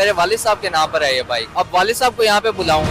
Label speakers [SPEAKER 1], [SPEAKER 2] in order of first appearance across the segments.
[SPEAKER 1] میرے والد صاحب کے نام پر ہے یہ بائک. اب والد صاحب کو یہاں پہ بلاؤں.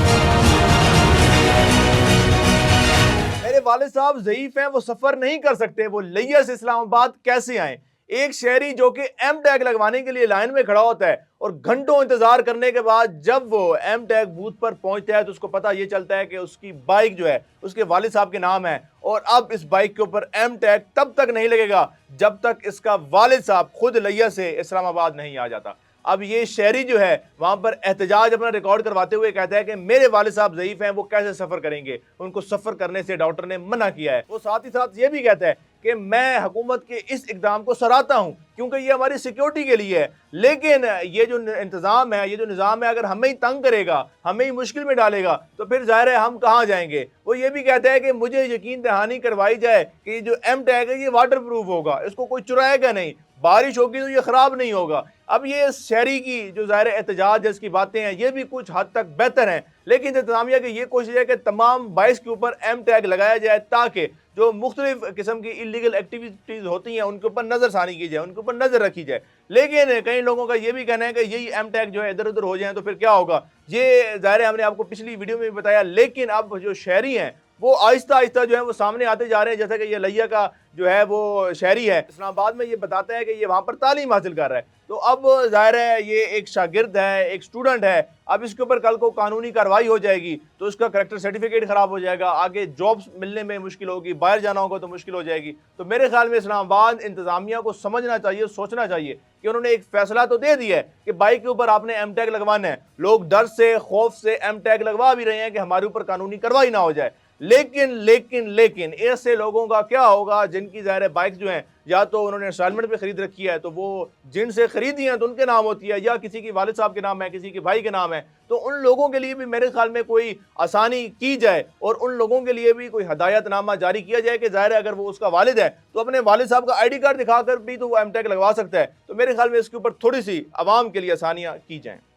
[SPEAKER 2] میرے والد صاحب ضعیف ہیں، وہ سفر نہیں کر سکتے، وہ لیا سے اسلام آباد کیسے آئیں؟ ایک شہری جو کہ ایم ٹیگ لگوانے کے لیے لائن میں کھڑا ہوتا ہے اور گھنٹوں انتظار کرنے کے بعد جب وہ ایم ٹیگ بوتھ پر پہنچتا ہے تو اس کو پتہ یہ چلتا ہے کہ اس کی بائک جو ہے اس کے والد صاحب کے نام ہے، اور اب اس بائک کے اوپر ایم ٹیگ تب تک نہیں لگے گا جب تک اس کا والد صاحب خود لیا سے اسلام آباد نہیں آ جاتا. اب یہ شہری جو ہے وہاں پر احتجاج اپنا ریکارڈ کرواتے ہوئے کہتا ہے کہ میرے والد صاحب ضعیف ہیں، وہ کیسے سفر کریں گے، ان کو سفر کرنے سے ڈاکٹر نے منع کیا ہے. وہ ساتھ ہی ساتھ یہ بھی کہتا ہے کہ میں حکومت کے اس اقدام کو سراہتا ہوں کیونکہ یہ ہماری سیکیورٹی کے لیے ہے، لیکن یہ جو انتظام ہے، یہ جو نظام ہے، اگر ہمیں ہی تنگ کرے گا، ہمیں ہی مشکل میں ڈالے گا تو پھر ظاہر ہے ہم کہاں جائیں گے. وہ یہ بھی کہتا ہے کہ مجھے یقین دہانی کروائی جائے کہ یہ جو ایم ٹیگ ہے یہ واٹر پروف ہوگا، اس کو کوئی چرائے گا نہیں، بارش ہوگی تو یہ خراب نہیں ہوگا. اب یہ شہری کی جو ظاہر احتجاج ہے، اس کی باتیں ہیں، یہ بھی کچھ حد تک بہتر ہیں، لیکن انتظامیہ کی یہ کوشش ہے کہ تمام بائکس کے اوپر ایم ٹیگ لگایا جائے تاکہ جو مختلف قسم کی انلیگل ایکٹیویٹیز ہوتی ہیں ان کے اوپر نظر ثانی کی جائے، ان کے اوپر نظر رکھی جائے. لیکن کئی لوگوں کا یہ بھی کہنا ہے کہ یہی ایم ٹیگ جو ہے ادھر ادھر ہو جائیں تو پھر کیا ہوگا. یہ ظاہر ہے ہم نے آپ کو پچھلی ویڈیو میں بھی بتایا، لیکن اب جو شہری ہیں وہ آہستہ آہستہ جو ہے وہ سامنے آتے جا رہے ہیں. جیسا کہ یہ لیا کا جو ہے وہ شہری ہے اسلام آباد میں، یہ بتاتا ہے کہ یہ وہاں پر تعلیم حاصل کر رہا ہے. تو اب ظاہر ہے یہ ایک شاگرد ہے، ایک سٹوڈنٹ ہے، اب اس کے اوپر کل کو قانونی کارروائی ہو جائے گی تو اس کا کریکٹر سرٹیفکیٹ خراب ہو جائے گا، آگے جابس ملنے میں مشکل ہوگی، باہر جانا ہوگا تو مشکل ہو جائے گی. تو میرے خیال میں اسلام آباد انتظامیہ کو سمجھنا چاہیے، سوچنا چاہیے کہ انہوں نے ایک فیصلہ تو دے دیا ہے کہ بائک کے اوپر آپ نے ایم ٹیگ لگوانا ہے، لوگ ڈر سے خوف سے ایم ٹیگ لگوا بھی رہے ہیں کہ ہمارے اوپر قانونی کارروائی نہ ہو جائے. لیکن ایسے لوگوں کا کیا ہوگا جن کی ظاہر بائک جو ہیں یا تو انہوں نے انسٹالمنٹ پہ خرید رکھی ہے تو وہ جن سے خریدی ہیں تو ان کے نام ہوتی ہے، یا کسی کی والد صاحب کے نام ہے، کسی کے بھائی کے نام ہے. تو ان لوگوں کے لیے بھی میرے خیال میں کوئی آسانی کی جائے اور ان لوگوں کے لیے بھی کوئی ہدایت نامہ جاری کیا جائے کہ ظاہر ہے اگر وہ اس کا والد ہے تو اپنے والد صاحب کا آئی ڈی کارڈ دکھا کر بھی تو وہ ایم ٹیگ لگوا سکتا ہے. تو میرے خیال میں اس کے اوپر تھوڑی سی عوام کے لیے آسانیاں کی جائیں.